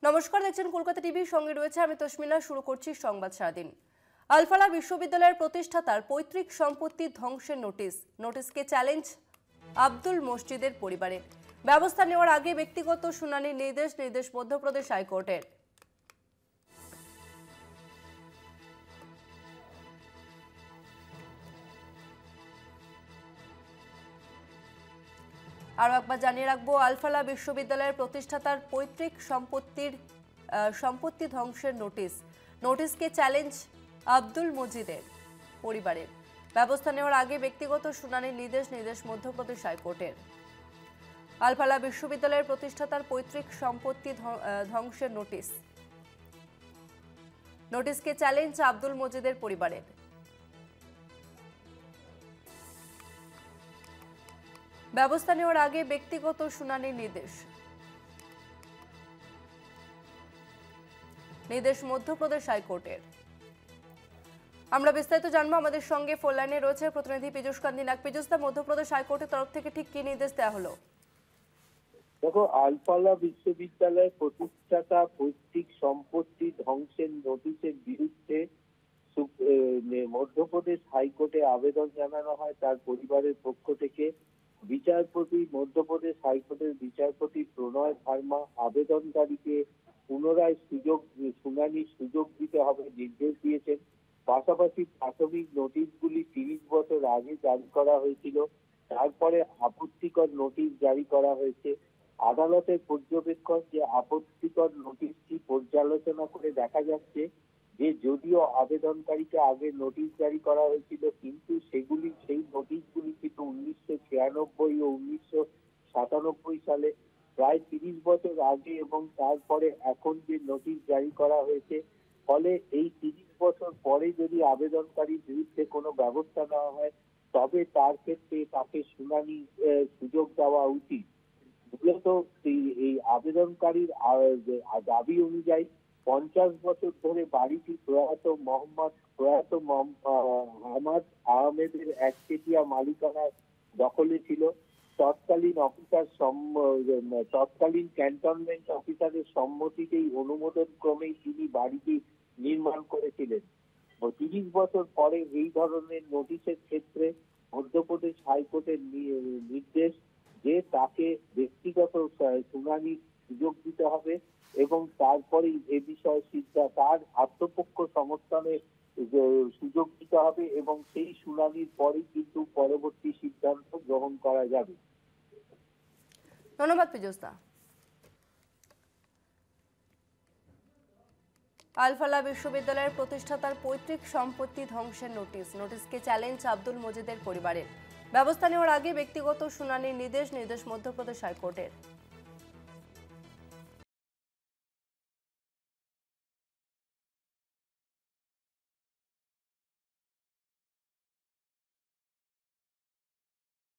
নমস্কার, দেখছেন কলকাতা টিভি। সঙ্গে রয়েছে আমি তসমিনা। শুরু করছি সংবাদ সারাদিন। আলফালা বিশ্ববিদ্যালয়ের প্রতিষ্ঠাতার পৈতৃক সম্পত্তি ধ্বংসের নোটিশকে চ্যালেঞ্জ আব্দুল মসজিদের পরিবারের। ব্যবস্থা নেওয়ার আগে ব্যক্তিগত শুনানির নির্দেশ মধ্যপ্রদেশ হাইকোর্টের। আরও একবার জানিয়ে রাখবো, আলফালা বিশ্ববিদ্যালয়ের প্রতিষ্ঠাতার পৈতৃক সম্পত্তি ধ্বংসের নোটিশকে চ্যালেঞ্জ আব্দুল মজিদের পরিবারের। ব্যবস্থা নেওয়ার আগে ব্যক্তিগত শুনানির নির্দেশ মধ্যপ্রদেশ হাইকোর্টের। আলফালা বিশ্ববিদ্যালয়ের প্রতিষ্ঠাতার পৈতৃক সম্পত্তি ধ্বংসের নোটিশকে চ্যালেঞ্জ আব্দুল মজিদের পরিবারের। ব্যবস্থা নেওয়ার আগে ব্যক্তিগত শুনানির নির্দেশ মধ্যপ্রদেশ হাইকোর্টের। আমরা বিস্তারিত জানবো। আমাদের সঙ্গে ফোন লাইনে রয়েছে প্রতিনিধি পীযূষ কান্তি নাগ। পীযূষদা, মধ্যপ্রদেশ হাইকোর্টের তরফ থেকে ঠিক কি নির্দেশ দেওয়া হলো? দেখো, আলফালা বিশ্ববিদ্যালয়ের প্রতিষ্ঠাতা পৈতৃক সম্পত্তি ধ্বংসের নোটিশের বিরুদ্ধে মধ্যপ্রদেশ হাইকোর্টে আবেদন জানানো হয় তার পরিবারের পক্ষ থেকে। মধ্যপ্রদেশ হাইকোর্টের বিচারপতি প্রণয় ভার্মা আবেদনকারীকে পুনরায় শুনানির সুযোগ দিতে হবে নির্দেশ দিয়েছেন। পাশাপাশি প্রাথমিক নোটিশগুলি 30 বছর আগে জারি করা হয়েছিল, তারপরে আপত্তিকর নোটিশ জারি করা হয়েছে। আদালতের পর্যবেক্ষণ যে আপত্তিকর নোটিশটি পর্যালোচনা করে দেখা যাচ্ছে যে যদিও আবেদনকারীকে আগে নোটিশ জারি করা হয়েছিল, কিন্তু সেই নোটিশগুলি কিন্তু 1996 ও 1997 সালে, প্রায় 30 বছর আগে, এবং তারপরে এখন যে নোটিশ জারি করা হয়েছে। ফলে এই 30 বছর পরে যদি আবেদনকারীর বিরুদ্ধে কোনো ব্যবস্থা নেওয়া হয়, তবে তার ক্ষেত্রে তাকে শুনানি সুযোগ দেওয়া উচিত। মূলত এই আবেদনকারীর দাবি অনুযায়ী 50 বছর ধরে বাড়িটি প্রয়াত আহমদ আহমেদের একচেটিয়া মালিকানার দখলে ছিল। তৎকালীন ক্যান্টনমেন্ট অফিসারের সম্মতিতেই অনুমোদন ক্রমেই তিনি বাড়িটি নির্মাণ করেছিলেন। 30 বছর পরে এই ধরনের নোটিশের ক্ষেত্রে মধ্যপ্রদেশ হাইকোর্টের নির্দেশ যে তাকে ব্যক্তিগত শুনানির সুযোগ দিতে হবে এবং তারপরেই এ বিষয়ে তার আত্মপক্ষ সমর্থনের সুযোগ দিতে হবে এবং সেই শুনানির পরেই কিন্তু পরবর্তী সিদ্ধান্ত গ্রহণ করা যাবে। ধন্যবাদ পীযূষদা। আলফালা বিশ্ববিদ্যালয়ের প্রতিষ্ঠাতার পৈতৃক সম্পত্তি ধ্বংসের নোটিশকে চ্যালেঞ্জ আব্দুল মজিদের পরিবারের। ব্যবস্থা নেওয়ার আগে ব্যক্তিগত শুনানির নির্দেশ মধ্যপ্রদেশ হাইকোর্টের।